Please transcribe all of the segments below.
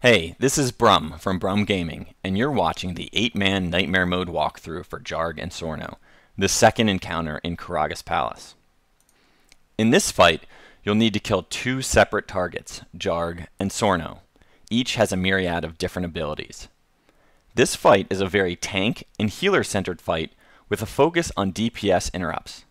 Hey, this is Brum from Brum Gaming, and you're watching the 8-man Nightmare Mode walkthrough for Jarg and Sorno, the second encounter in Karagga's palace. In this fight, you'll need to kill two separate targets, Jarg and Sorno. Each has a myriad of different abilities. This fight is a very tank and healer-centered fight with a focus on DPS interrupts.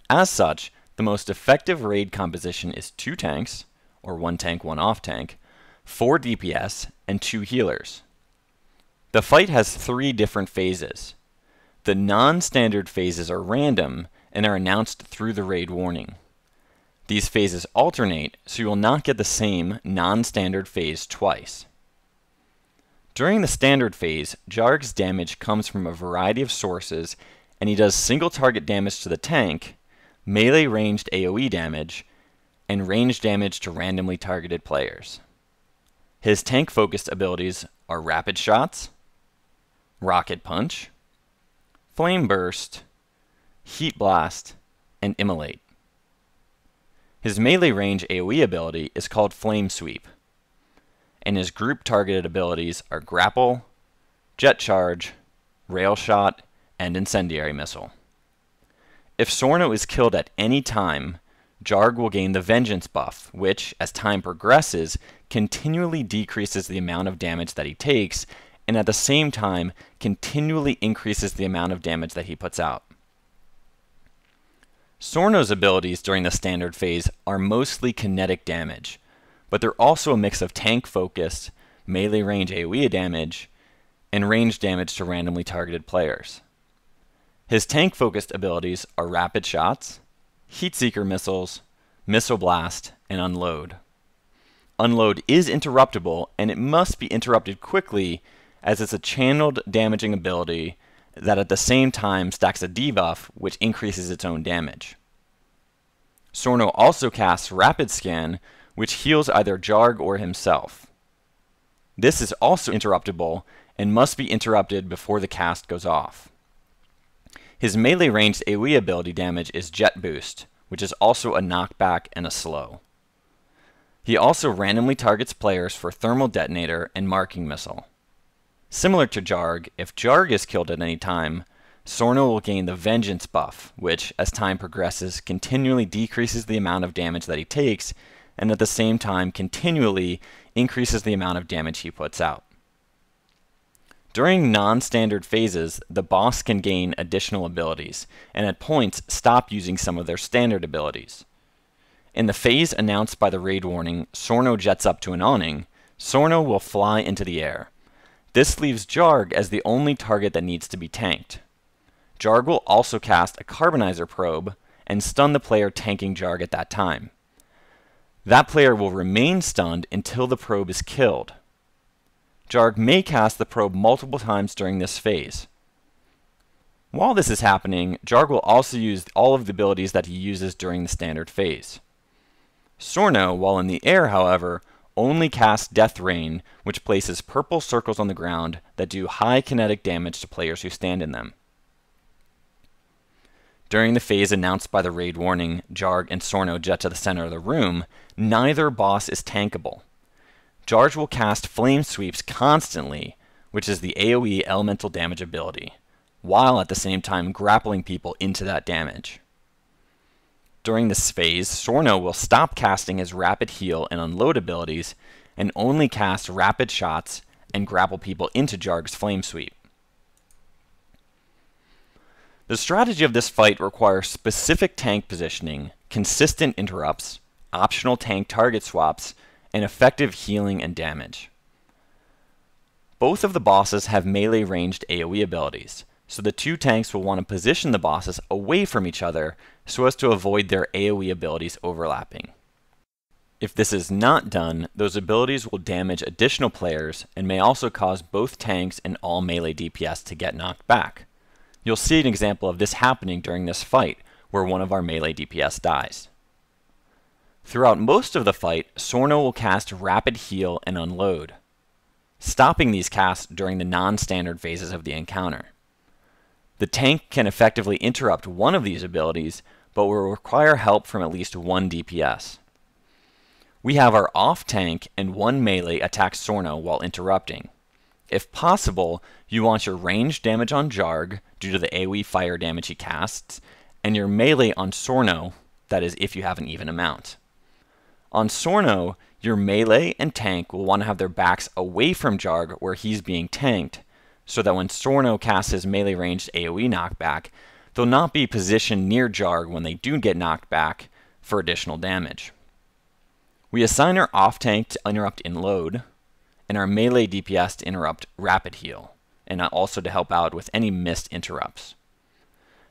As such, the most effective raid composition is 2 tanks, or 1 tank, 1 off tank, 4 DPS, and 2 healers. The fight has 3 different phases. The non-standard phases are random and are announced through the raid warning. These phases alternate, so you will not get the same non-standard phase twice. During the standard phase, Jarg's damage comes from a variety of sources, and he does single target damage to the tank, melee ranged AoE damage, and range damage to randomly targeted players. His tank-focused abilities are Rapid Shots, Rocket Punch, Flame Burst, Heat Blast, and Immolate. His melee range AoE ability is called Flame Sweep, and his group-targeted abilities are Grapple, Jet Charge, Rail Shot, and Incendiary Missile. If Sorno is killed at any time, Jarg will gain the Vengeance buff, which, as time progresses, continually decreases the amount of damage that he takes, and at the same time, continually increases the amount of damage that he puts out. Sorno's abilities during the standard phase are mostly kinetic damage, but they're also a mix of tank focus, melee range AoE damage, and range damage to randomly targeted players. His tank-focused abilities are Rapid Shots, Heatseeker Missiles, Missile Blast, and Unload. Unload is interruptible, and it must be interrupted quickly as it's a channeled damaging ability that at the same time stacks a debuff which increases its own damage. Sorno also casts Rapid Scan, which heals either Jarg or himself. This is also interruptible and must be interrupted before the cast goes off. His melee ranged AoE ability damage is Jet Boost, which is also a knockback and a slow. He also randomly targets players for Thermal Detonator and Marking Missile. Similar to Jarg, if Jarg is killed at any time, Sorno will gain the Vengeance buff, which, as time progresses, continually decreases the amount of damage that he takes, and at the same time continually increases the amount of damage he puts out. During non-standard phases, the boss can gain additional abilities, and at points stop using some of their standard abilities. In the phase announced by the raid warning, Sorno jets up to an awning, Sorno will fly into the air. This leaves Jarg as the only target that needs to be tanked. Jarg will also cast a Carbonizer Probe and stun the player tanking Jarg at that time. That player will remain stunned until the probe is killed. Jarg may cast the probe multiple times during this phase. While this is happening, Jarg will also use all of the abilities that he uses during the standard phase. Sorno, while in the air, however, only casts Death Rain, which places purple circles on the ground that do high kinetic damage to players who stand in them. During the phase announced by the raid warning, Jarg and Sorno jet to the center of the room. Neither boss is tankable. Jarg will cast Flame Sweeps constantly, which is the AoE elemental damage ability, while at the same time grappling people into that damage. During this phase, Sorno will stop casting his Rapid Heal and Unload abilities and only cast Rapid Shots and grapple people into Jarg's Flame Sweep. The strategy of this fight requires specific tank positioning, consistent interrupts, optional tank target swaps, and effective healing and damage. Both of the bosses have melee ranged AoE abilities, so the two tanks will want to position the bosses away from each other so as to avoid their AoE abilities overlapping. If this is not done, those abilities will damage additional players and may also cause both tanks and all melee DPS to get knocked back. You'll see an example of this happening during this fight, where one of our melee DPS dies. Throughout most of the fight, Sorno will cast Rapid Heal and Unload, stopping these casts during the non-standard phases of the encounter. The tank can effectively interrupt one of these abilities, but will require help from at least one DPS. We have our off tank and one melee attack Sorno while interrupting. If possible, you want your ranged damage on Jarg due to the AoE fire damage he casts, and your melee on Sorno, that is if you have an even amount. On Sorno, your melee and tank will want to have their backs away from Jarg where he's being tanked, so that when Sorno casts his melee ranged AoE knockback, they'll not be positioned near Jarg when they do get knocked back for additional damage. We assign our off tank to interrupt in load, and our melee DPS to interrupt rapid heal, and also to help out with any missed interrupts.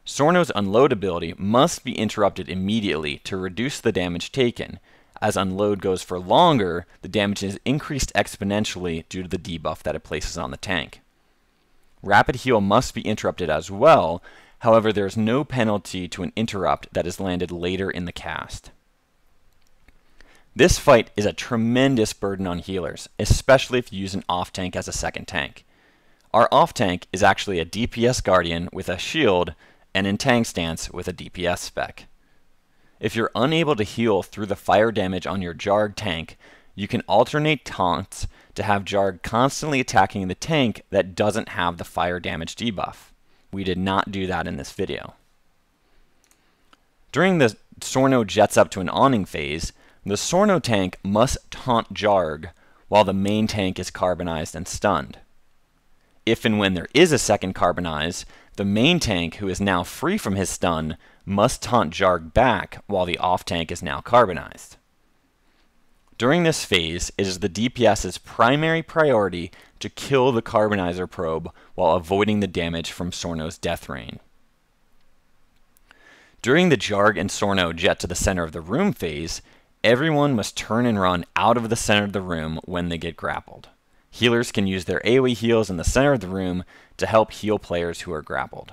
Sorno's unload ability must be interrupted immediately to reduce the damage taken. As unload goes for longer, the damage is increased exponentially due to the debuff that it places on the tank. Rapid heal must be interrupted as well, however there is no penalty to an interrupt that is landed later in the cast. This fight is a tremendous burden on healers, especially if you use an off tank as a second tank. Our off tank is actually a DPS guardian with a shield and in tank stance with a DPS spec. If you're unable to heal through the fire damage on your Jarg tank, you can alternate taunts to have Jarg constantly attacking the tank that doesn't have the fire damage debuff. We did not do that in this video. During the Sorno jets up to an awning phase, the Sorno tank must taunt Jarg while the main tank is carbonized and stunned. If and when there is a second carbonize, the main tank, who is now free from his stun, must taunt Jarg back while the off tank is now carbonized. During this phase, it is the DPS's primary priority to kill the carbonizer probe while avoiding the damage from Sorno's death rain. During the Jarg and Sorno jet to the center of the room phase, everyone must turn and run out of the center of the room when they get grappled. Healers can use their AoE heals in the center of the room to help heal players who are grappled.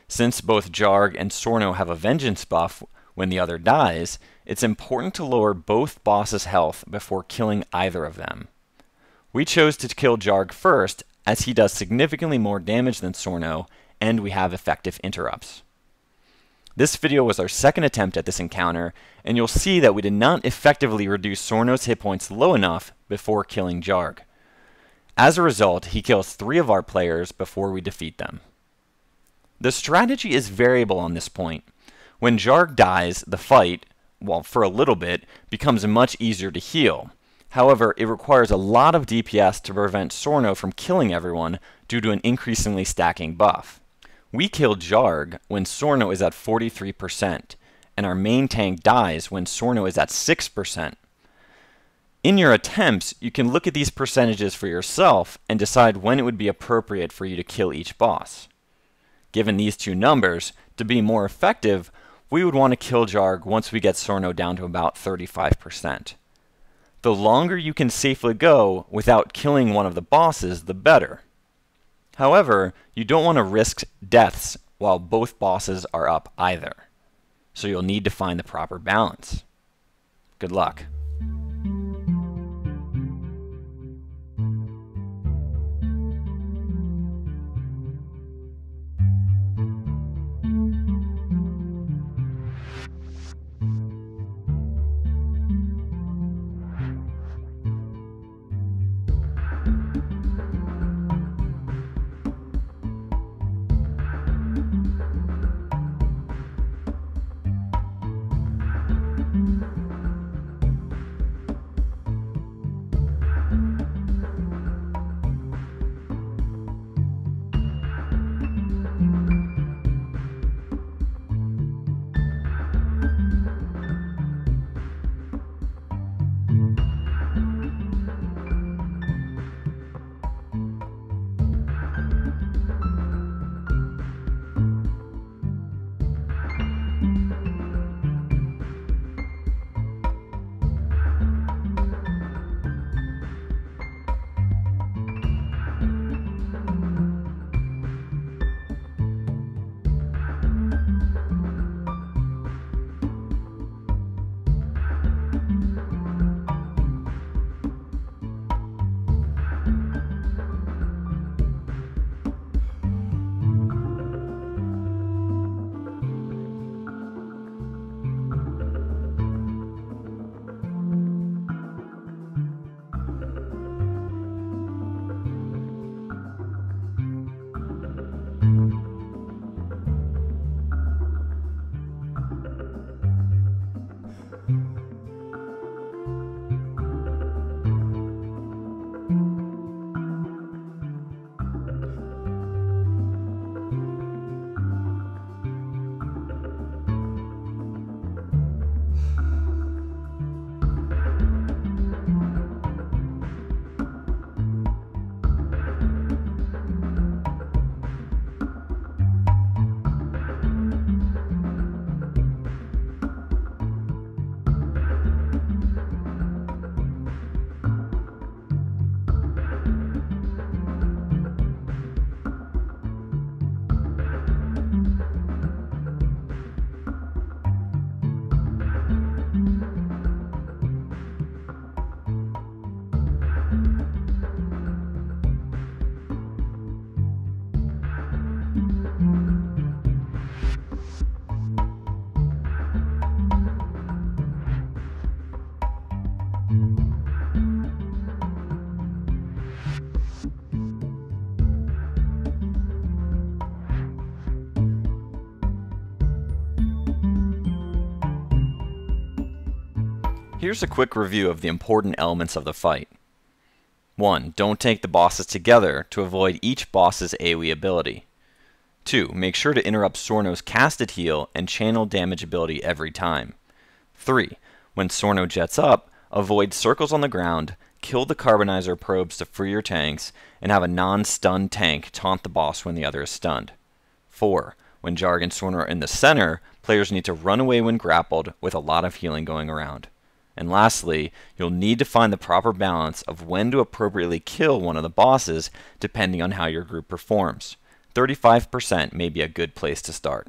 Since both Jarg and Sorno have a vengeance buff when the other dies, it's important to lower both bosses' health before killing either of them. We chose to kill Jarg first as he does significantly more damage than Sorno, and we have effective interrupts. This video was our second attempt at this encounter, and you'll see that we did not effectively reduce Sorno's hit points low enough before killing Jarg. As a result, he kills 3 of our players before we defeat them. The strategy is variable on this point. When Jarg dies, the fight, well, for a little bit, becomes much easier to heal. However, it requires a lot of DPS to prevent Sorno from killing everyone due to an increasingly stacking buff. We kill Jarg when Sorno is at 43%, and our main tank dies when Sorno is at 6%. In your attempts, you can look at these percentages for yourself and decide when it would be appropriate for you to kill each boss. Given these two numbers, to be more effective, we would want to kill Jarg once we get Sorno down to about 35%. The longer you can safely go without killing one of the bosses, the better. However, you don't want to risk deaths while both bosses are up either. So you'll need to find the proper balance. Good luck. Here's a quick review of the important elements of the fight. 1. Don't take the bosses together to avoid each boss's AoE ability. 2. Make sure to interrupt Sorno's casted heal and channel damage ability every time. 3. When Sorno jets up, avoid circles on the ground, kill the carbonizer probes to free your tanks, and have a non-stunned tank taunt the boss when the other is stunned. 4. When Jarg and Sorno are in the center, players need to run away when grappled with a lot of healing going around. And lastly, you'll need to find the proper balance of when to appropriately kill one of the bosses depending on how your group performs. 35% may be a good place to start.